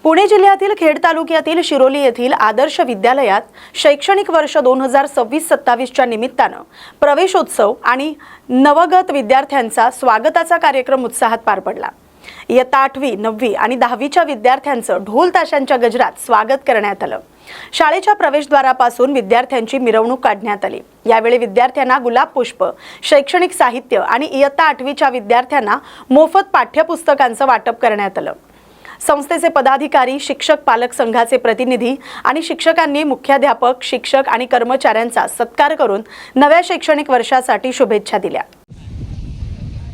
पुणे जिल्ह्यातील खेड तालुक्यातील शिरोली येथील आदर्श विद्यालयात शैक्षणिक वर्ष 2026-27च्या निमित्तानं प्रवेशोत्सव आणि नवगत विद्यार्थ्यांचा स्वागताचा कार्यक्रम उत्साहात पार पडला। इयत्ता 8वी, 9वी आणि 10वीच्या विद्यार्थ्यांचं ढोल ताशांच्या गजरात स्वागत करण्यात आलं। शाळेच्या प्रवेशद्वारापासून विद्यार्थ्यांची मिरवणूक काढण्यात आली। यावेळी विद्यार्थ्यांना गुलाब पुष्प, शैक्षणिक साहित्य आणि इयत्ता 8वीच्या विद्यार्थ्यांना मोफत पाठ्यपुस्तकांचं वाटप करण्यात आलं। संस्थेचे पदाधिकारी, शिक्षक पालक संघाचे प्रतिनिधी आणि शिक्षकांनी मुख्याध्यापक, शिक्षक आणि कर्मचाऱ्यांचा सत्कार करून नव्या शैक्षणिक वर्षासाठी शुभेच्छा दिल्या।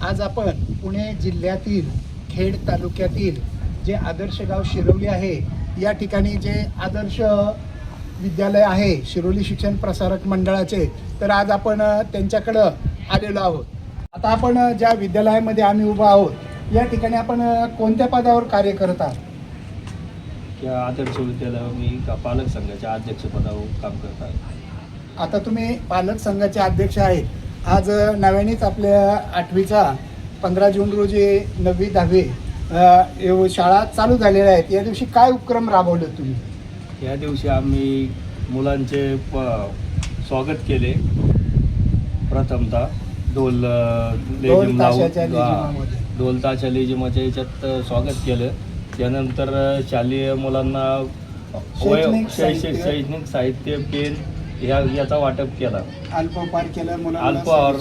आज आपण पुणे जिल्ह्यातील खेड तालुक्यातील जे आदर्श गाव शिरोली आहे या ठिकाणी जे आदर्श विद्यालय आहे शिरोली शिक्षण प्रसारक मंडळाचे, तर आज आपण त्यांच्याकडे आलेलो आहोत। आता आपण ज्या विद्यालयामध्ये आम्ही उभा आहोत या ठिकाणी आपण कोणत्या पदावर कार्य करत आहात? या आदर्श विद्यालयावर मी पालक संघाच्या अध्यक्षपदावर काम करत आहे। आता तुम्ही पालक संघाचे अध्यक्ष आहेत। आज नव्यानेच आपल्या 8वीचा 15 जून रोजी 9वी 10वी शाळा चालू झालेल्या आहेत। या दिवशी काय उपक्रम राबवले तुम्ही? या दिवशी आम्ही मुलांचे स्वागत केले। प्रथमतः ढोल ताशा लेझिमाच्या याच्यात स्वागत केलं। त्यानंतर शालेय मुलांना शैक्षणिक साहित्य, पेन याचा वाटप केला। अल्पोपहार केलं मुलांना। अल्पोपहार।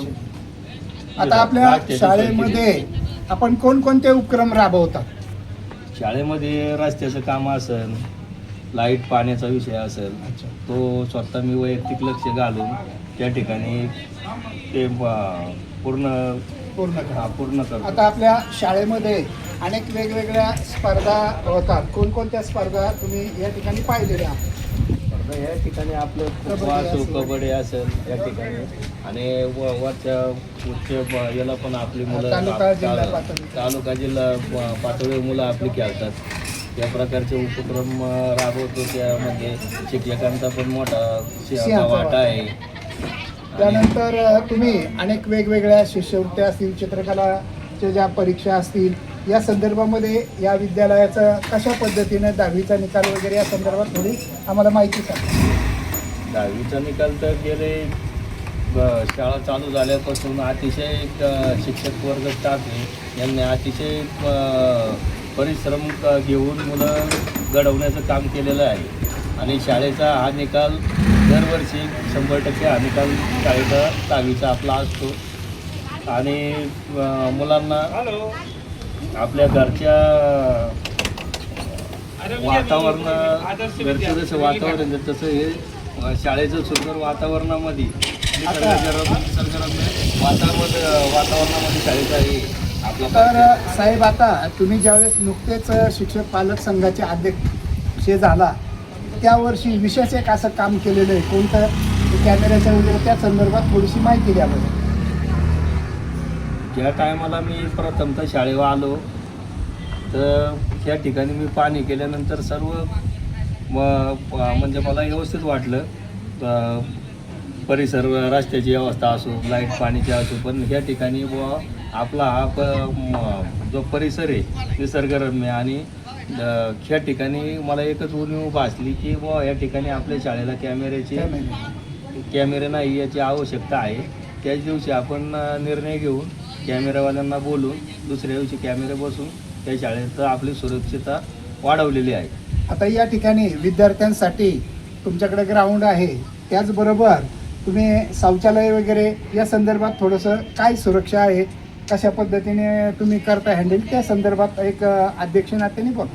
आता आपल्या शाळेमध्ये आपण कोणकोणते उपक्रम राबवतात? शाळेमध्ये रस्त्याचं काम असेल, लाईट पाण्याचा विषय असेल, तो स्वतः मी वैयक्तिक लक्ष घालून त्या ठिकाणी ते पूर्ण करतो। आता आपल्या शाळेमध्ये अनेक वेगवेगळ्या स्पर्धा होतात। कोणकोणत्या स्पर्धा तुम्ही या ठिकाणी पाहिलेल्या? स्पर्धा या ठिकाणी आपलं कबड्डी असेल या ठिकाणी, आणि वरच्या उच्च याला पण आपली मुलं तालुका जिल्हा पातळीवर मुलं आपली खेळतात। या प्रकारचे उपक्रम राबवतो। त्यामध्ये शिक्षकांचा पण मोठा वाटा आहे। त्यानंतर तुम्ही अनेक वेगवेगळ्या शिष्यवृत्त्या असतील, चित्रकलाच्या ज्या परीक्षा असतील, या संदर्भामध्ये या विद्यालयाचं कशा पद्धतीने 10वीचा निकाल वगैरे या संदर्भात थोडी आम्हाला माहिती सांगा। 10वीचा निकाल तर गेले शाळा चालू झाल्यापासून अतिशय शिक्षक वर्ग स्टाफ यांनी अतिशय परिश्रम घेऊन मुलं घडवण्याचं काम केलेलं आहे। आणि शाळेचा हा निकाल दरवर्षी 100% हा निकाल शाळेचा 10वीचा आपला असतो। आणि मुलांना आपल्या घरच्या घरचं जसं वातावरण तसं हे शाळेचं सुंदर वातावरणामध्ये वातावरणामध्ये शाळेचा हे आपला। तर साहेब, आता तुम्ही ज्यावेळेस नुकतेच शिक्षक पालक संघाचे अध्यक्ष झाला त्या वर्षी विशेष एक असं काम केलेलं आहे कोणतं, कॅमेऱ्याच्या वगैरे त्या संदर्भात थोडीशी माहिती द्या बरं। ज्या टायमाला मी प्रथमतः शाळेवर आलो तर त्या ठिकाणी मी पाहणी केल्यानंतर सर्व म्हणजे मला व्यवस्थित वाटलं। परिसर, रस्त्याची व्यवस्था असो, लाईट पाणीची असो, पण ह्या ठिकाणी आपला हा जो परिसर आहे निसर्गरम्य आणि ह्या ठिकाणी मला एकच उणीव भासली की या ठिकाणी आपल्या शाळेला कॅमेरे नाही याची आवश्यकता आहे। त्याच दिवशी आपण निर्णय घेऊन कॅमेरावाल्यांना बोलून दुसऱ्या दिवशी कॅमेरे बसून त्या शाळेत आपली सुरक्षितता वाढवलेली आहे। आता या ठिकाणी विद्यार्थ्यांसाठी तुमच्याकडे ग्राउंड आहे, त्याचबरोबर तुम्ही शौचालय वगैरे या संदर्भात थोडंसं काय सुरक्षा आहे, कशा पद्धतीने तुम्ही करता हँडल, त्या संदर्भात एक अध्यक्ष नात्याने बोला।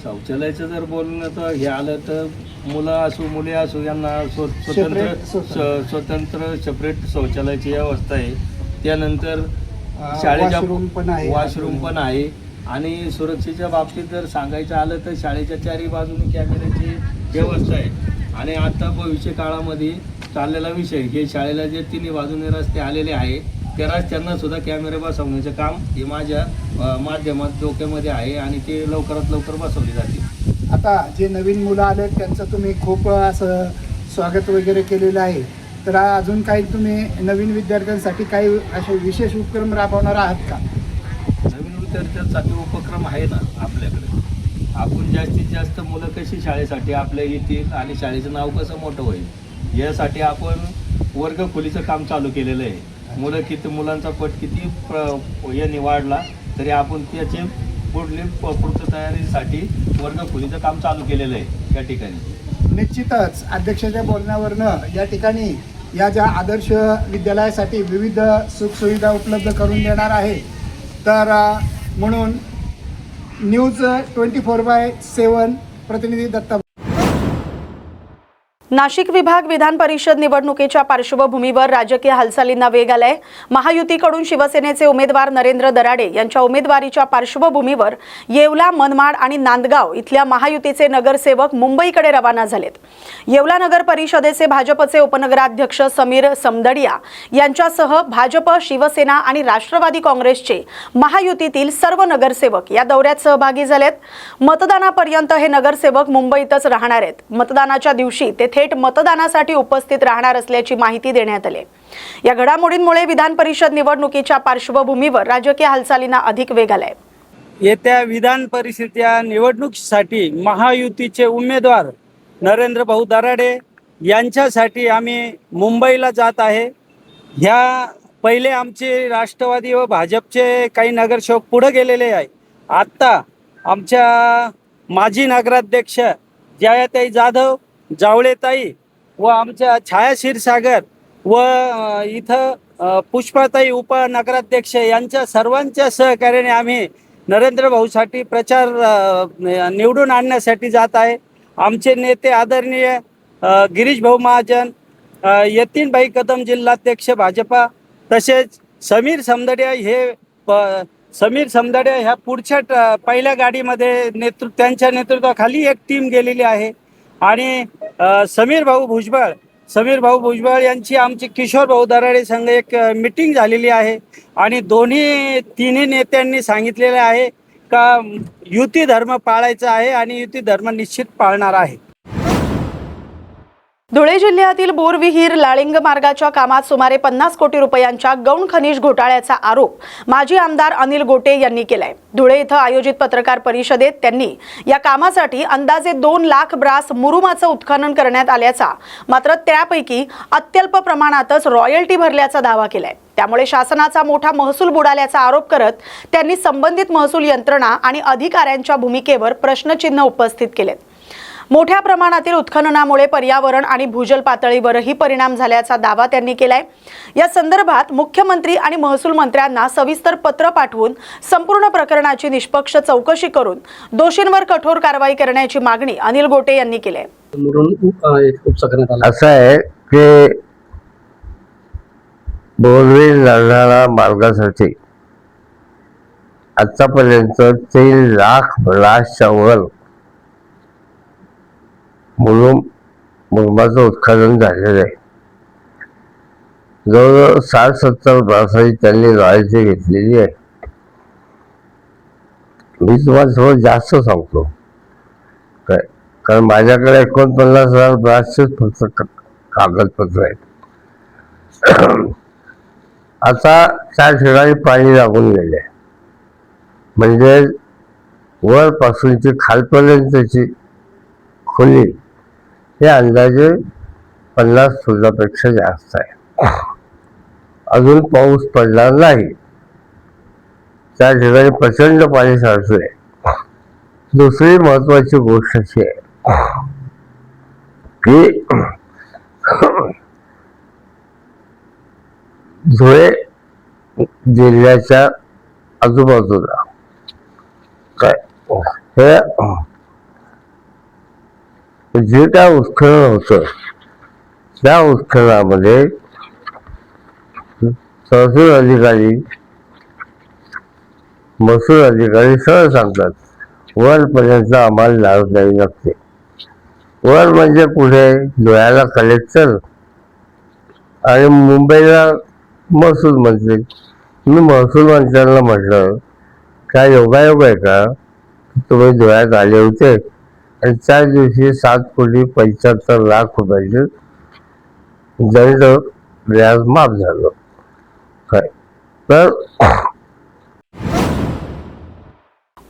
शौचालयाचं जर बोलण्याचं हे आलं तर मुलं असो मुली असो यांना स्वतंत्र सेपरेट शौचालयाची व्यवस्था आहे। त्यानंतर शाळेच्या वॉशरूम पण आहे। आणि सुरक्षेच्या बाबतीत जर सांगायचं आलं तर शाळेच्या चारही बाजूने कॅमेऱ्याची व्यवस्था आहे। आणि आता भविष्य काळामध्ये चाललेला विषय हे शाळेला जे तिन्ही बाजूने रस्ते आलेले आहे त्या रस्त्यांना सुद्धा कॅमेरे बसवण्याचं काम हे माझ्या माध्यमात डोक्यामध्ये आहे आणि ते लवकरात लवकर बसवले जातील। आता जे नवीन मुलं आले त्यांचं तुम्ही खूप असं स्वागत वगैरे केलेलं आहे, तर अजून काही तुम्ही नवीन विद्यार्थ्यांसाठी काही असे विशेष उपक्रम राबवणार आहात का? नवीन तर त्यासाठी उपक्रम आहे ना आपल्याकडे. आपण जास्तीत जास्त मुलं कशी शाळेसाठी आपल्या येतील आणि शाळेचं नाव कसं मोठं होईल यासाठी आपण वर्ग खोलीचं काम चालू केलेलं आहे. मुलांचा पट किती याने वाढला तरी आपण त्याचे पुढली पूर्ततयारीसाठी वर्ग खोलीचं काम चालू केलेलं आहे या ठिकाणी. निश्चितच अध्यक्षाच्या बोलण्यावरनं या ठिकाणी या ज्या आदर्श विद्यालयासाठी विविध सुखसुविधा उपलब्ध करून देणार आहे. तर म्हणून न्यूज 24/7 प्रतिनिधी दत्ता. नाशिक विभाग विधान परिषद निवडणुकीच्या पार्श्वभूमीवर राजकीय हालचालींना वेग आलाय. महायुतीकडून शिवसेनेचे उमेदवार नरेंद्र दराडे यांच्या उमेदवारीच्या पार्श्वभूमीवर येवला, मनमाड आणि नांदगाव इथल्या महायुतीचे नगरसेवक मुंबईकडे रवाना झालेत. येवला नगर परिषदेचे भाजपचे उपनगराध्यक्ष समीर समदडिया यांच्यासह भाजप, शिवसेना आणि राष्ट्रवादी काँग्रेसचे महायुतीतील सर्व नगरसेवक या दौऱ्यात सहभागी झालेत. मतदानापर्यंत हे नगरसेवक मुंबईतच राहणार आहेत. मतदानाच्या दिवशी ते थेट मतदानासाठी उपस्थित राहणार असल्याची माहिती देण्यात आली. या घडामोडींमुळे विधान परिषद निवडणुकीच्या पार्श्वभूमीवर राजकीय हालचालींना अधिक वेग आलाय. येत्या विधान परिषदेच्या निवडणुकीसाठी महायुतीचे उमेदवार नरेंद्र भाऊ दराडे यांच्यासाठी आम्ही मुंबईला जात आहे. ह्या पहिले आमचे राष्ट्रवादी व भाजपचे काही नगरसेवक पुढे गेलेले आहे. आत्ता आमच्या माजी नगराध्यक्ष जयाताई जाधव, जावळेताई व आमच्या छाया क्षीरसागर व इथं पुष्पाताई उपनगराध्यक्ष यांच्या सर्वांच्या सहकार्याने आम्ही नरेंद्र भाऊसाठी प्रचार निवडून आणण्यासाठी जात आहे. आमचे नेते आदरणीय गिरीश भाऊ महाजन, यतीनबाई कदम जिल्हाध्यक्ष भाजपा, तसेच समीर समदडिया ह्या पुढच्या पहिल्या गाडीमध्ये त्यांच्या नेतृत्वाखाली एक टीम गेलेली आहे. आणि समीर भाऊ भुजबळ यांची आमची किशोर भाऊ दराडे संघ एक मीटिंग झालेली आहे. आणि तिन्ही नेत्यांनी सांगितलेले आहे का युती धर्म पाळायचा आहे आणि युती धर्म निश्चित पाळणार आहे. धुळे जिल्ह्यातील बोरविहीर लाळिंग मार्गाच्या कामात सुमारे 50 कोटी रुपयांच्या गौण खनिज घोटाळ्याचा आरोप माजी आमदार अनिल गोटे यांनी केलाय. धुळे इथं आयोजित पत्रकार परिषदेत त्यांनी या कामासाठी अंदाजे 2 लाख ब्रास मुरुमाचं उत्खनन करण्यात आल्याचा, मात्र त्यापैकी अत्यल्प प्रमाणातच रॉयल्टी भरल्याचा दावा केलाय. त्यामुळे शासनाचा मोठा महसूल बुडाल्याचा आरोप करत त्यांनी संबंधित महसूल यंत्रणा आणि अधिकाऱ्यांच्या भूमिकेवर प्रश्नचिन्ह उपस्थित केलेत. मोठ्या प्रमाणातील उत्खननामुळे पर्यावरण आणि भूजल पातळीवरही परिणाम झाल्याचा दावा त्यांनी केलाय. या संदर्भात मुख्यमंत्री आणि महसूल मंत्र्यांना सविस्तर पत्र पाठवून संपूर्ण प्रकरणाची निष्पक्ष चौकशी करून दोषींवर कठोर कारवाई करण्याची मागणी अनिल गोटे यांनी केली आहे. असं आहे की बोरविहीर लाळिंग मार्गासाठी आतापर्यंत 3 लाख ब्रासच्या वर मुरुमाचं उत्खनन झालेलं आहे. जवळजवळ 60-70 ब्रासाची त्यांनी रॉयल्टी घेतलेली आहे. मी तुम्हाला थोडं जास्त सांगतो काय, कारण माझ्याकडे 49,000 ब्रासचेच फक्त कागदपत्र आहेत. आता त्या ठिकाणी पाणी लागून गेले, म्हणजे वरपासूनची खालपर्यंतची खोली हे अंदाजे 50 फुटापेक्षा जास्त आहे. अजून पाऊस पडला नाही, त्या ठिकाणी प्रचंड पाणी साचले. दुसरी महत्वाची गोष्ट अशी आहे की धुळे जिल्ह्याच्या आजूबाजूला काय हे जे काय उत्खनन होतं त्या उत्खननामध्ये तहसील अधिकारी, महसूल अधिकारी सरळ सांगतात वरपर्यंत आम्हाला लाभ द्यावी लागते. वर म्हणजे कुठे? धुळ्याला कलेक्टर आणि मुंबईला महसूल मंत्री. मी महसूल मंत्र्यांना म्हटलं काय योगायोग आहे का तुम्ही धुळ्यात आले होते आणि त्या दिवशी 7,75,00,000 रुपयाचे दंड व्याज माफ झालं काय. तर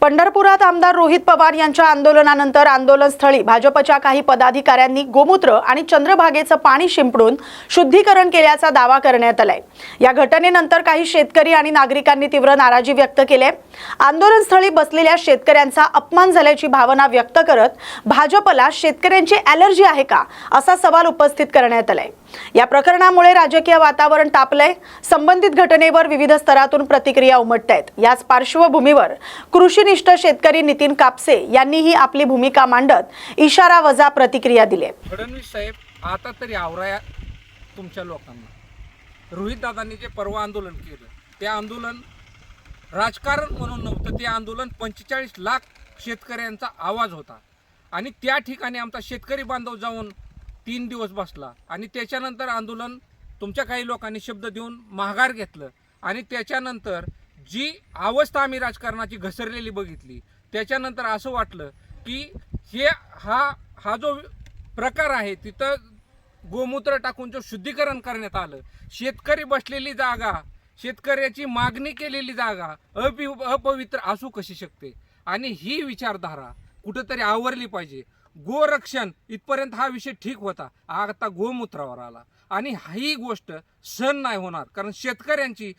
पंढरपुरात आमदार रोहित पवार यांच्या आंदोलनानंतर आंदोलनस्थळी भाजपच्या काही पदाधिकाऱ्यांनी गोमूत्र आणि चंद्रभागेचं पाणी शिंपडून शुद्धीकरण केल्याचा दावा करण्यात आलाय। या घटनेनंतर काही शेतकरी आणि नागरिकांनी तीव्र नाराजी व्यक्त केली आहे। आंदोलनस्थळी बसलेल्या शेतकऱ्यांचा अपमान झाल्याची भावना व्यक्त करत भाजपला शेतकऱ्यांची ॲलर्जी आहे का असा सवाल उपस्थित करण्यात आलाय। या प्रकरणामुळे राजकीय वातावरण तापलंय। संबंधित घटनेवर विविध स्तरातून प्रतिक्रिया उमटतायत। याच पार्श्वभूमीवर कृषीनिष्ठ शेतकरी नितीन कापसे यांनीही आपली भूमिका मांडत इशारा वजा प्रतिक्रिया दिली। फडणवीस साहेब, आता तरी आवराया तुमच्या लोकांना। रोहित दादांनी जे परवा आंदोलन केलं ते आंदोलन राजकारण म्हणून नव्हतं, ते आंदोलन 45 लाख शेतकऱ्यांचा आवाज होता आणि त्या ठिकाणी आमचा शेतकरी बांधव जाऊन 3 दिवस बसला आणि त्याच्यानंतर आंदोलन तुमच्या काही लोकांनी शब्द देऊन माघार घेतलं आणि त्याच्यानंतर जी अवस्था आम्ही राजकारणाची घसरलेली बघितली, त्याच्यानंतर असं वाटलं की हा जो प्रकार आहे तिथं गोमूत्र टाकून जो शुद्धीकरण करण्यात आलं, शेतकरी बसलेली जागा, शेतकऱ्याची मागणी केलेली जागा अपवित्र असू कशी शकते आणि ही विचारधारा कुठंतरी आवरली पाहिजे। गोरक्षण इथपर्यंत हा विषय ठीक होता, आता गोमूत्रावर आला आणि ही गोष्ट सहन नाही होणार, कारण शेतकऱ्यांची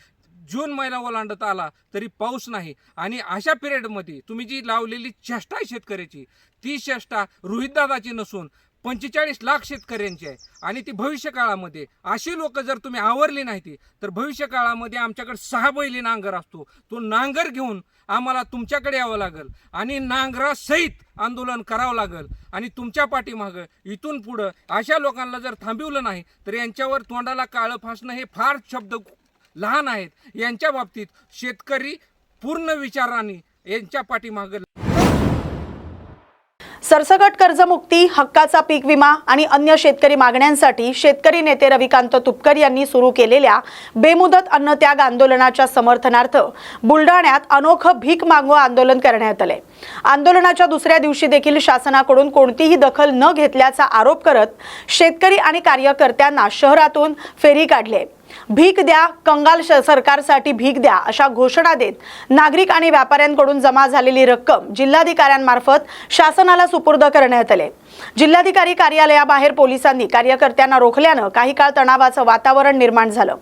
जून महिना ओलांडत आला तरी पाऊस नाही आणि अशा पिरियडमध्ये तुम्ही जी लावलेली चेष्टा आहे शेतकऱ्याची, ती चेष्टा रोहितदादाची नसून 45 लाख शेतकऱ्यांची आहे आणि ती भविष्य काळामध्ये अशी लोक जर तुम्ही आवरली नाही तर भविष्य काळामध्ये आमच्याकडे 6 बैली नांगर असतो, तो नांगर घेऊन आम्हाला तुमच्याकडे यावं लागेल आणि नांगरासहित आंदोलन करावं लागेल आणि तुमच्या पाठीमागं इथून पुढं अशा लोकांना जर थांबवलं नाही तर यांच्यावर तोंडाला काळं फासणं हे फार शब्द लहान आहेत। यांच्या बाबतीत शेतकरी पूर्ण विचाराने यांच्या पाठीमागं सरसकट कर्जमुक्ती, हक्काचा पीक विमा आणि अन्य शेतकरी मागण्यांसाठी शेतकरी नेते रविकांत तुपकर यांनी सुरू केलेल्या बेमुदत अन्नत्याग आंदोलनाच्या समर्थनार्थ बुलढाण्यात अनोखं भीक मागो आंदोलन करण्यात आले। आंदोलनाच्या दुसऱ्या दिवशी देखील शासनाकडून कोणतीही दखल न घेतल्याचा आरोप करत शेतकरी आणि कार्यकर्त्यांना शहरातून फेरी काढली। भीक द्या, कंगाल सरकारसाठी भीक द्या अशा घोषणा देत नागरिक आणि व्यापाऱ्यांकडून जमा झालेली रक्कम जिल्हाधिकाऱ्यांमार्फत शासनाला सुपूर्द करण्यात आले। जिल्हाधिकारी कार्यालयाबाहेर पोलिसांनी कार्यकर्त्यांना रोखल्यानं काही काळ तणावाचं वातावरण निर्माण झालं।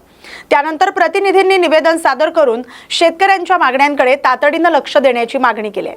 त्यानंतर प्रतिनिधींनी निवेदन सादर करून शेतकऱ्यांच्या मागण्यांकडे तातडीनं लक्ष देण्याची मागणी केली।